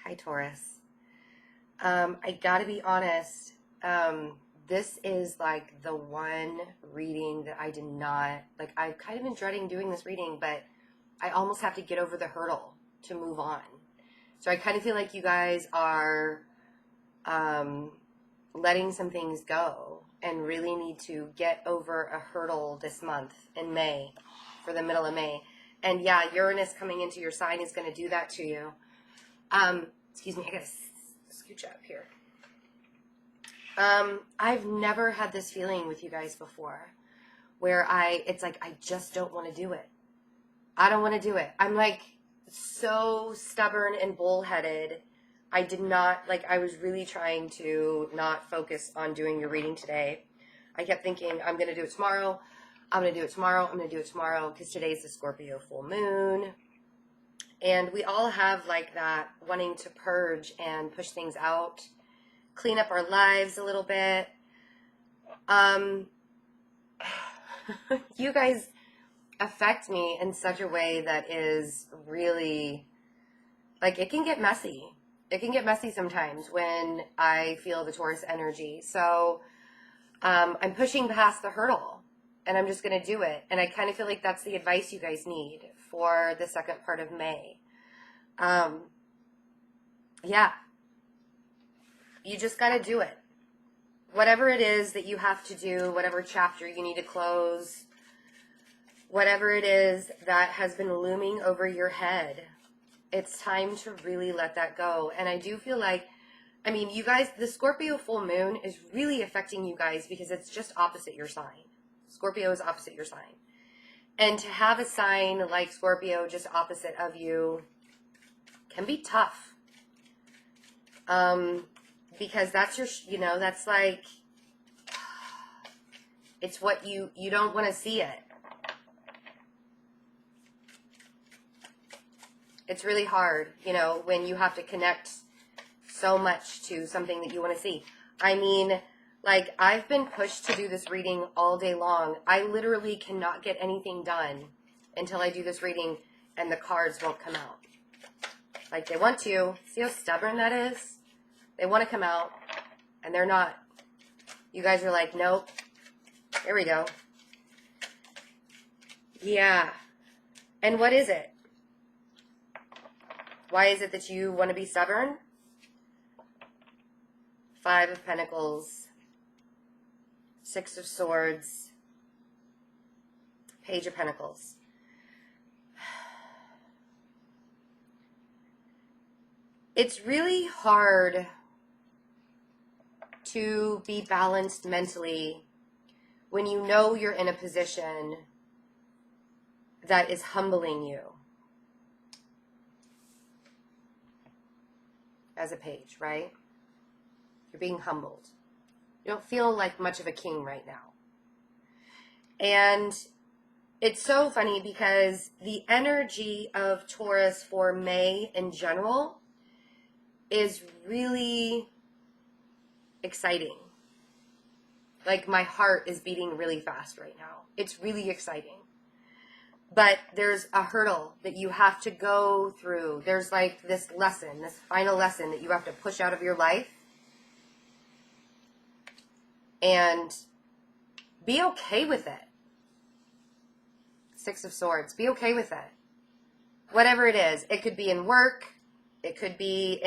Hi, Taurus. I gotta be honest. This is like the one reading that I did not, like, I've kind of been dreading doing this reading, but I almost have to get over the hurdle to move on. So I kind of feel like you guys are letting some things go and really need to get over a hurdle this month in May, for the middle of May. And yeah, Uranus coming into your sign is going to do that to you. Excuse me, I gotta scooch up here. I've never had this feeling with you guys before, where it's like, I just don't want to do it. I don't want to do it. I'm like so stubborn and bullheaded. I was really trying to not focus on doing your reading today. I kept thinking, I'm going to do it tomorrow. I'm going to do it tomorrow. I'm going to do it tomorrow, because today's the Scorpio full moon. And we all have like that wanting to purge and push things out, clean up our lives a little bit. You guys affect me in such a way that is really, like, it can get messy. It can get messy sometimes when I feel the Taurus energy. So I'm pushing past the hurdle, and I'm just going to do it. And I kind of feel like that's the advice you guys need for the second part of May. Yeah. You just got to do it. Whatever it is that you have to do, whatever chapter you need to close, whatever it is that has been looming over your head, it's time to really let that go. And I do feel like, I mean, you guys, the Scorpio full moon is really affecting you guys because it's just opposite your sign. Scorpio is opposite your sign. And to have a sign like Scorpio just opposite of you can be tough. Because that's your, that's like, it's what you don't want to see it. It's really hard, when you have to connect so much to something that you want to see. I mean, like, I've been pushed to do this reading all day long. I literally cannot get anything done until I do this reading, and the cards won't come out. Like, they want to. See how stubborn that is? They want to come out, and they're not. You guys are like, nope. There we go. Yeah. And what is it? Why is it that you want to be stubborn? 5 of Pentacles, 6 of Swords, Page of Pentacles. It's really hard to be balanced mentally when you know you're in a position that is humbling you as a page, right? You're being humbled. You don't feel like much of a king right now. And it's so funny because the energy of Taurus for May in general is really exciting. Like, my heart is beating really fast right now. It's really exciting. But there's a hurdle that you have to go through. There's like this lesson, this final lesson that you have to push out of your life. And be okay with it. 6 of Swords. Be okay with it. Whatever it is. It could be in work. It could be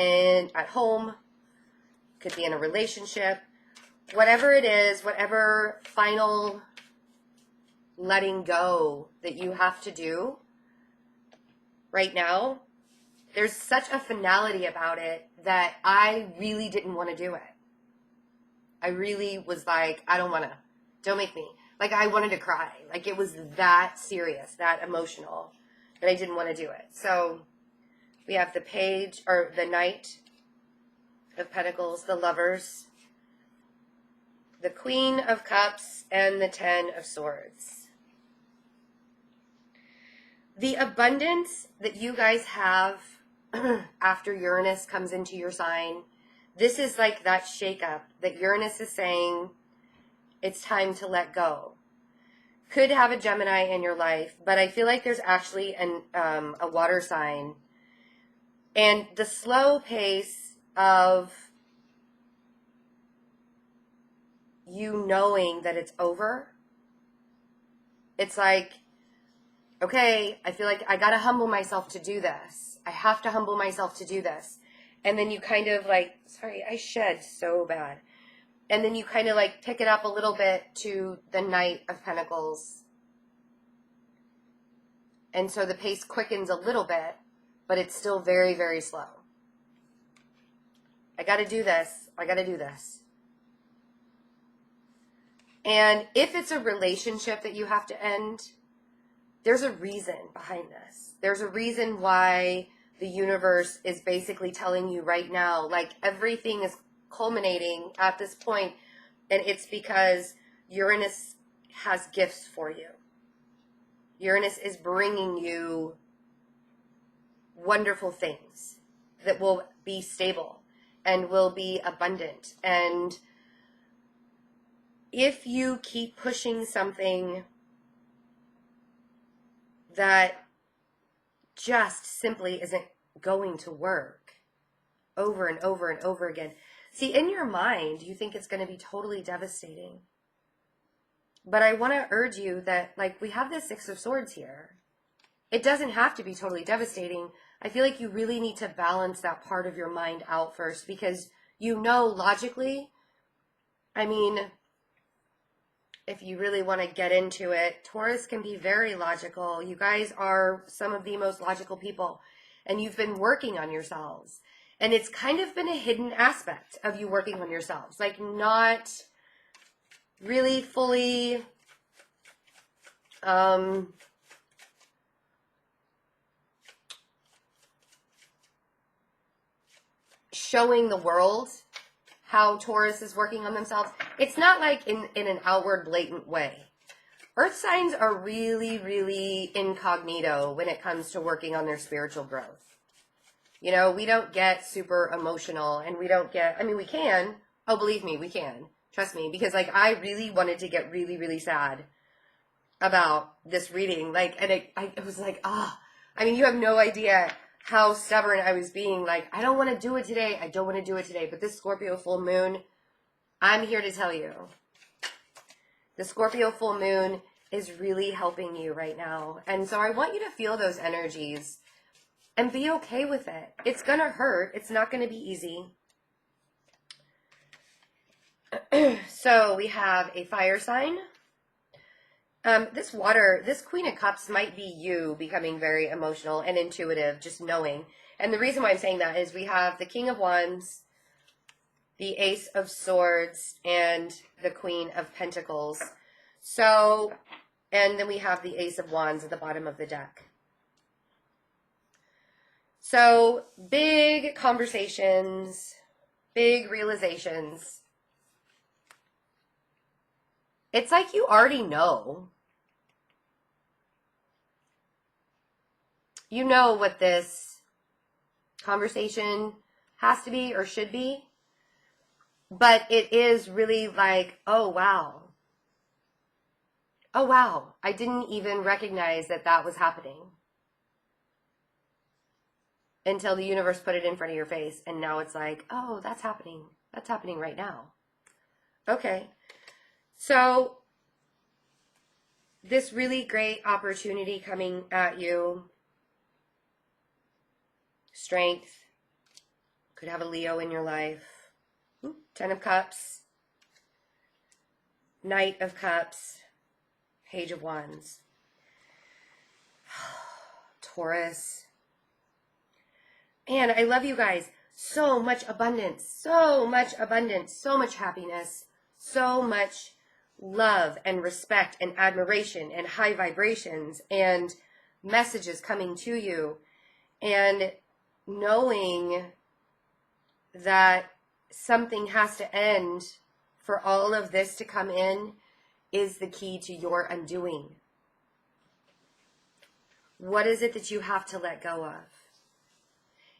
at home. It could be in a relationship. Whatever it is, whatever final letting go that you have to do right now, there's such a finality about it that I really didn't want to do it. I really was like, I don't want to. Don't make me. Like, I wanted to cry. Like, it was that serious, that emotional, that I didn't want to do it. So we have the Page, or the Knight of Pentacles, the Lovers, the Queen of Cups, and the 10 of Swords. The abundance that you guys have after Uranus comes into your sign, this is like that shakeup that Uranus is saying it's time to let go. Could have a Gemini in your life, but I feel like there's actually a water sign And the slow pace of you knowing that it's over, it's like, okay, I feel like I got to humble myself to do this. I have to humble myself to do this. And then you kind of like, sorry, I shed so bad. And then you kind of like pick it up a little bit to the Knight of Pentacles. And so the pace quickens a little bit, but it's still very, very slow. I got to do this. I got to do this. And if it's a relationship that you have to end, there's a reason behind this. There's a reason why the universe is basically telling you right now, like everything is culminating at this point, and it's because Uranus has gifts for you. Uranus is bringing you wonderful things that will be stable and will be abundant. And if you keep pushing something that just simply isn't going to work over and over and over again. See, in your mind, you think it's going to be totally devastating. But I want to urge you that, like, we have this Six of Swords here. It doesn't have to be totally devastating. I feel like you really need to balance that part of your mind out first, because you know logically, I mean, if you really want to get into it, Taurus can be very logical. You guys are some of the most logical people, and you've been working on yourselves. And it's kind of been a hidden aspect of you working on yourselves, like not really fully showing the world how Taurus is working on themselves. It's not like in an outward, blatant way. Earth signs are really, really incognito when it comes to working on their spiritual growth. You know, we don't get super emotional, and we don't get, I mean, we can. Oh, believe me, we can. Trust me, because like I really wanted to get really, really sad about this reading. Like, and it was like, I mean, you have no idea how stubborn I was being. Like, I don't want to do it today. I don't want to do it today. But this Scorpio full moon, I'm here to tell you, the Scorpio full moon is really helping you right now. And so I want you to feel those energies and be okay with it. It's going to hurt. It's not going to be easy. So we have a fire sign. This Queen of Cups might be you becoming very emotional and intuitive, just knowing. And the reason why I'm saying that is we have the King of Wands, the Ace of Swords, and the Queen of Pentacles. So, and then we have the Ace of Wands at the bottom of the deck. So, big conversations, big realizations. It's like you already know. You know what this conversation has to be or should be. But it is really like, oh, wow. Oh, wow. I didn't even recognize that that was happening until the universe put it in front of your face. And now it's like, oh, that's happening. That's happening right now. Okay. So this really great opportunity coming at you. Strength. Could have a Leo in your life. Ten of Cups. Knight of Cups. Page of Wands. Taurus. Man, I love you guys. So much abundance. So much abundance. So much happiness. So much love and respect and admiration and high vibrations and messages coming to you. And knowing that something has to end for all of this to come in is the key to your undoing. What is it that you have to let go of?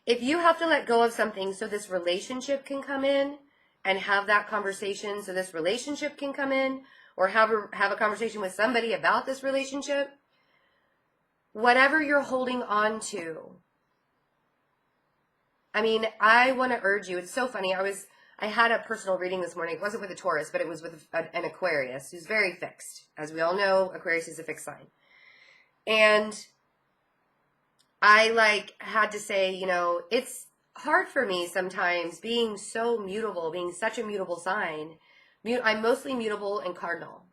If you have to let go of something so this relationship can come in and have that conversation so this relationship can come in, or have a conversation with somebody about this relationship, whatever you're holding on to, I mean, I want to urge you. It's so funny. I had a personal reading this morning. It wasn't with a Taurus, but it was with an Aquarius who's very fixed. As we all know, Aquarius is a fixed sign. And I had to say, you know, it's hard for me sometimes being so mutable, being such a mutable sign. I'm mostly mutable and cardinal.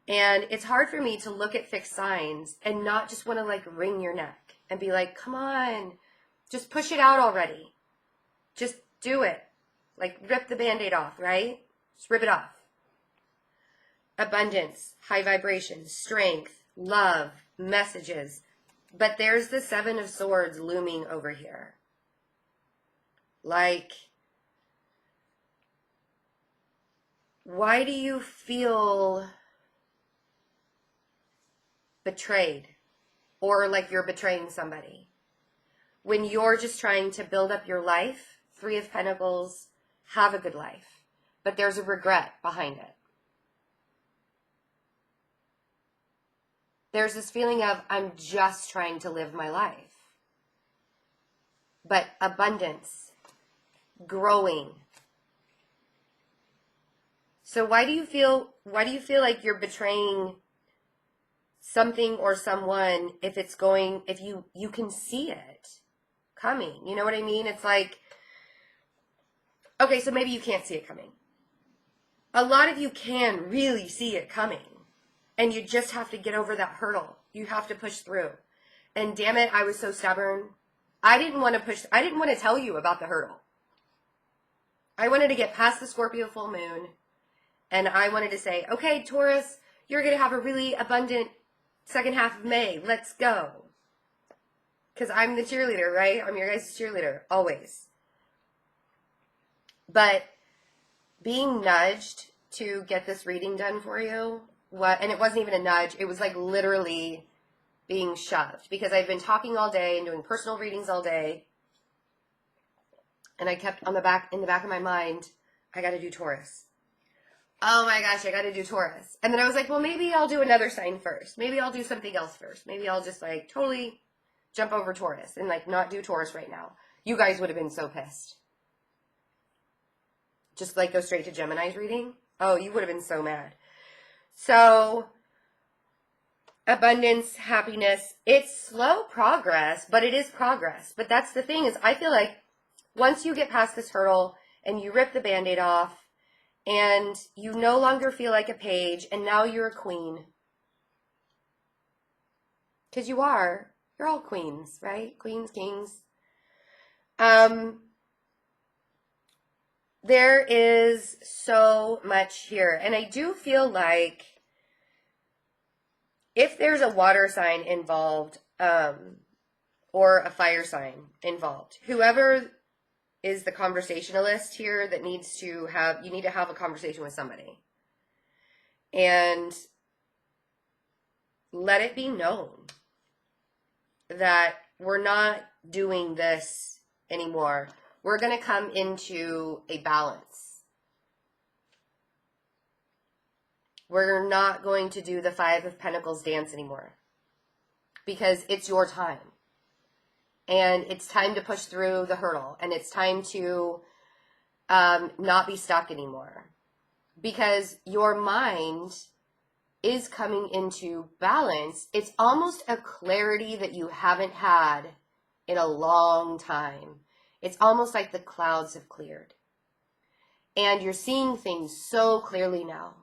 And it's hard for me to look at fixed signs and not just want to wring your neck and be like, come on, just push it out already. Just do it. Rip the Band-Aid off, right? Just rip it off. Abundance, high vibration, strength, love, messages. But there's the Seven of Swords looming over here. Why do you feel betrayed or like you're betraying somebody when you're just trying to build up your life? Three of Pentacles, have a good life, but there's a regret behind it. There's this feeling of, I'm just trying to live my life. But abundance, growing. So why do you feel like you're betraying something or someone if you can see it coming? You know what I mean? It's like, okay, so maybe you can't see it coming. A lot of you can really see it coming. And you just have to get over that hurdle. You have to push through. And damn it, I was so stubborn. I didn't want to tell you about the hurdle. I wanted to get past the Scorpio full moon. And I wanted to say, okay, Taurus, you're going to have a really abundant second half of May. Let's go. Because I'm the cheerleader, right? I'm your guys' cheerleader, always. But being nudged to get this reading done for you, and it wasn't even a nudge, it was literally being shoved, because I've been talking all day and doing personal readings all day, and I kept in the back of my mind, I got to do Taurus. Oh my gosh, I got to do Taurus. And then I was like, well, maybe I'll do another sign first. Maybe I'll do something else first. Maybe I'll just totally jump over Taurus and not do Taurus right now. You guys would have been so pissed. Just go straight to Gemini's reading. Oh, you would have been so mad. So, abundance, happiness, it's slow progress, but it is progress. But that's the thing is, I feel like once you get past this hurdle and you rip the Band-Aid off and you no longer feel like a page and now you're a queen. Because you are. You're all queens, right? Queens, kings. There is so much here. And I do feel like if there's a water sign involved, or a fire sign involved, whoever is the conversationalist here that you need to have a conversation with somebody. And let it be known that we're not doing this anymore. We're going to come into a balance. We're not going to do the Five of Pentacles dance anymore because it's your time. And it's time to push through the hurdle. And it's time to not be stuck anymore. Because your mind is coming into balance. It's almost a clarity that you haven't had in a long time. It's almost like the clouds have cleared. And you're seeing things so clearly now.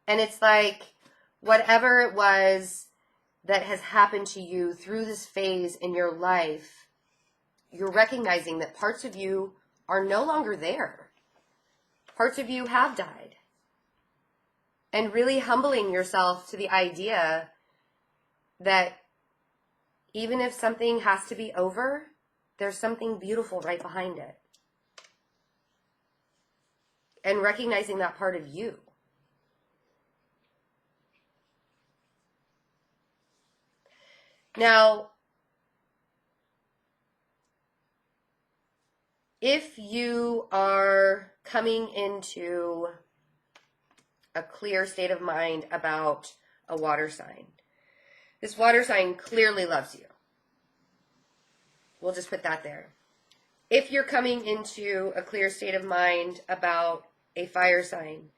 And it's like whatever it was that has happened to you through this phase in your life, you're recognizing that parts of you are no longer there. Parts of you have died. And really humbling yourself to the idea that even if something has to be over, there's something beautiful right behind it. And recognizing that part of you. Now, if you are coming into a clear state of mind about a water sign, this water sign clearly loves you. We'll just put that there. if you're coming into a clear state of mind about a fire sign,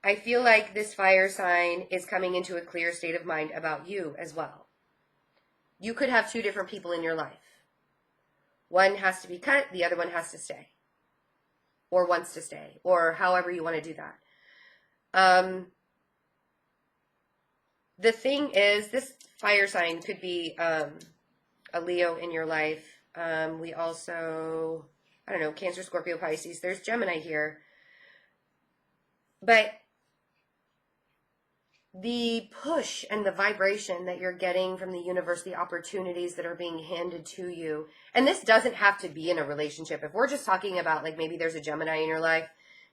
I feel like this fire sign is coming into a clear state of mind about you as well. You could have two different people in your life. One has to be cut, the other one has to stay. Or wants to stay, or however you want to do that. The thing is, this fire sign could be a Leo in your life. We also, I don't know, Cancer, Scorpio, Pisces. There's Gemini here. But the push and the vibration that you're getting from the universe, the opportunities that are being handed to you, and this doesn't have to be in a relationship. If we're just talking about, like, maybe there's a Gemini in your life,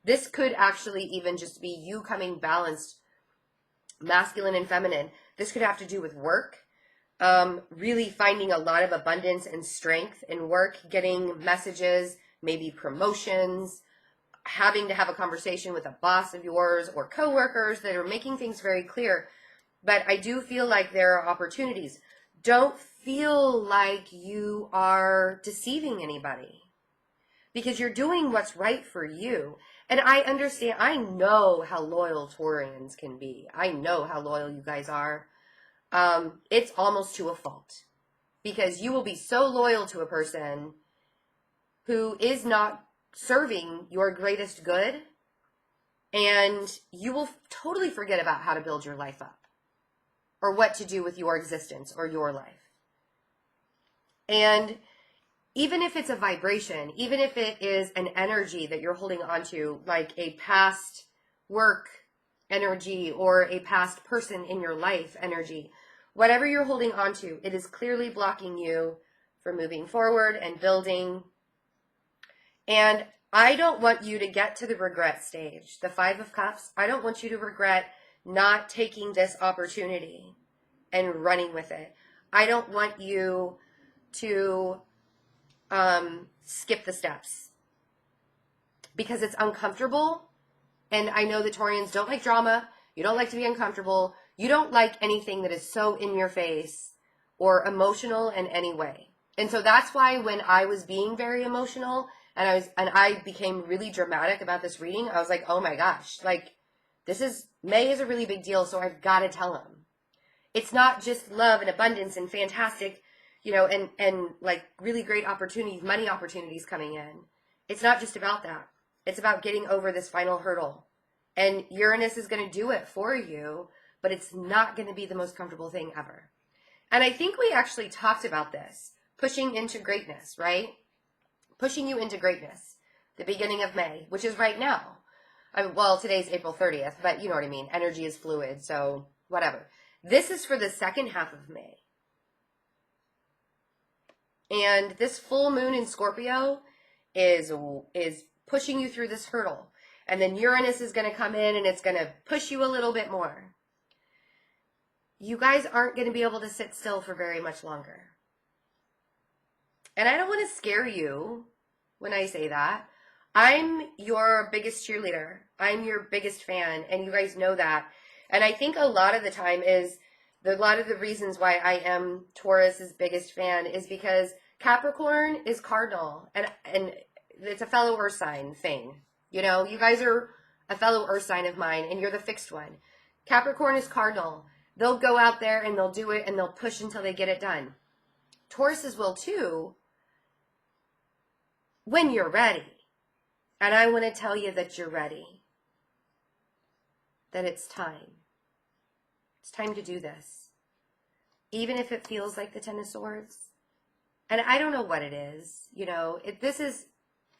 this could actually even just be you coming balanced, masculine and feminine. This could have to do with work, really finding a lot of abundance and strength in work, getting messages, maybe promotions, having to have a conversation with a boss of yours or coworkers that are making things very clear. But I do feel like there are opportunities. Don't feel like you are deceiving anybody, because you're doing what's right for you. And I understand, I know how loyal Taurians can be. I know how loyal you guys are. It's almost to a fault, because you will be so loyal to a person who is not serving your greatest good, and you will totally forget about how to build your life up or what to do with your existence or your life. And even if it's a vibration, even if it is an energy that you're holding on to, like a past work energy or a past person in your life energy, whatever you're holding on to, it is clearly blocking you from moving forward and building. And I don't want you to get to the regret stage, the 5 of Cups. I don't want you to regret not taking this opportunity and running with it. I don't want you to skip the steps, because it's uncomfortable. And I know the Taurians don't like drama. You don't like to be uncomfortable. You don't like anything that is so in your face or emotional in any way. And so that's why when I was being very emotional and I became really dramatic about this reading, I was like, oh my gosh, like, May is a really big deal, so I've got to tell him. It's not just love and abundance and fantastic, and like really great opportunities, money opportunities coming in. It's not just about that. It's about getting over this final hurdle. And Uranus is going to do it for you, but it's not going to be the most comfortable thing ever. And I think we actually talked about this, pushing into greatness, right? Pushing you into greatness, the beginning of May, which is right now. Well, today's April 30th, but you know what I mean. Energy is fluid, so whatever. This is for the second half of May. And this full moon in Scorpio is pushing you through this hurdle. And then Uranus is going to come in and it's going to push you a little bit more. You guys aren't going to be able to sit still for very much longer. And I don't want to scare you when I say that. I'm your biggest cheerleader. I'm your biggest fan, and you guys know that. And I think a lot of the time a lot of the reasons why I am Taurus's biggest fan is because Capricorn is cardinal, and it's a fellow earth sign thing. You guys are a fellow earth sign of mine, and you're the fixed one. Capricorn is cardinal. They'll go out there and they'll do it and they'll push until they get it done. Tauruses will too, when you're ready. And I want to tell you that you're ready. That it's time. It's time to do this. Even if it feels like the Ten of Swords. And I don't know what it is.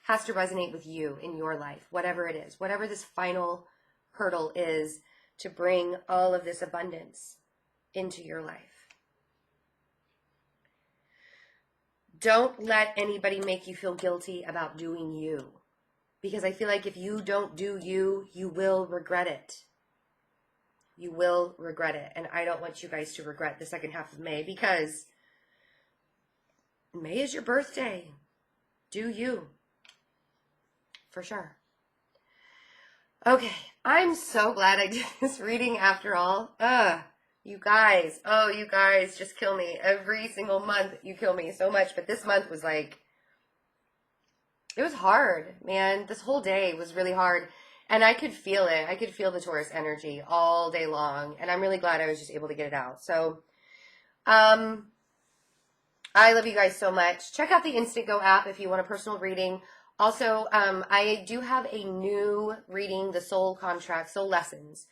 Has to resonate with you in your life, whatever it is, whatever this final hurdle is to bring all of this abundance into your life. Don't let anybody make you feel guilty about doing you, because I feel like if you don't do you, you will regret it. You will regret it, and I don't want you guys to regret the second half of May, because May is your birthday. Do you. For sure. Okay, I'm so glad I did this reading after all. You guys just kill me. Every single month you kill me so much, but this month was like It was hard, man. This whole day was really hard. And I could feel it. I could feel the Taurus energy all day long. And I'm really glad I was just able to get it out. So, I love you guys so much. Check out the InstantGo app if you want a personal reading. Also, I do have a new reading, the Soul Contract, Soul Lessons.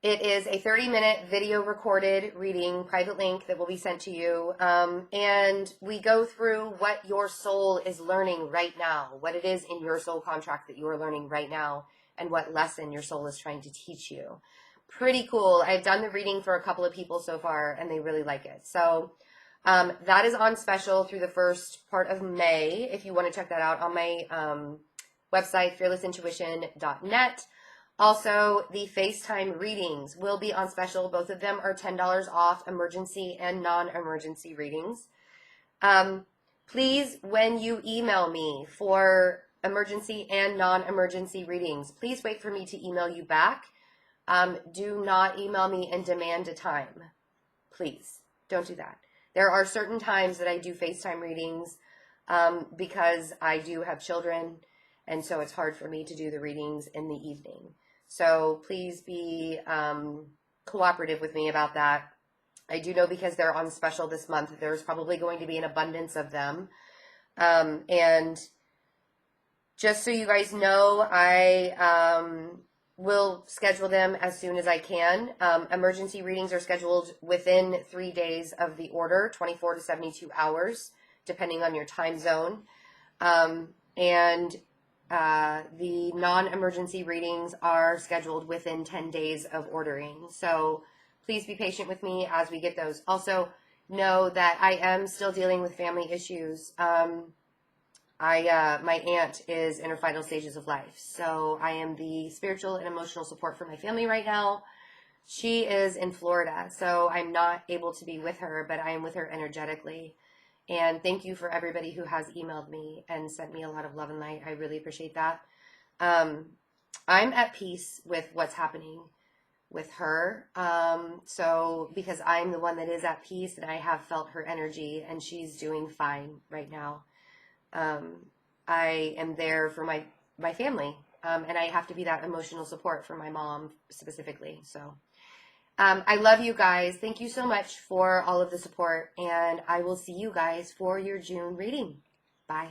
It is a 30-minute video recorded reading, private link that will be sent to you. And we go through what your soul is learning right now, what it is in your soul contract that you are learning right now, and what lesson your soul is trying to teach you. Pretty cool. I've done the reading for a couple of people so far, and they really like it. So that is on special through the first part of May. If you want to check that out on my website, fearlessintuition.net. Also, the FaceTime readings will be on special. Both of them are $10 off, emergency and non-emergency readings. Please, when you email me for emergency and non-emergency readings, please wait for me to email you back. Do not email me and demand a time. Please, don't do that. There are certain times that I do FaceTime readings because I do have children, and so it's hard for me to do the readings in the evening. So please be cooperative with me about that. I do know because they're on special this month, there's probably going to be an abundance of them. And just so you guys know, I will schedule them as soon as I can. Emergency readings are scheduled within 3 days of the order, 24 to 72 hours, depending on your time zone. And the non-emergency readings are scheduled within 10 days of ordering. So please be patient with me as we get those. Also, know that I am still dealing with family issues. My aunt is in her final stages of life. So I am the spiritual and emotional support for my family right now. She is in Florida, so I'm not able to be with her, but I am with her energetically. And thank you for everybody who has emailed me and sent me a lot of love and light. I really appreciate that. I'm at peace with what's happening with her. So because I'm the one that is at peace and I have felt her energy and she's doing fine right now. I am there for my family. And I have to be that emotional support for my mom specifically. So I love you guys. Thank you so much for all of the support, and I will see you guys for your June reading. Bye.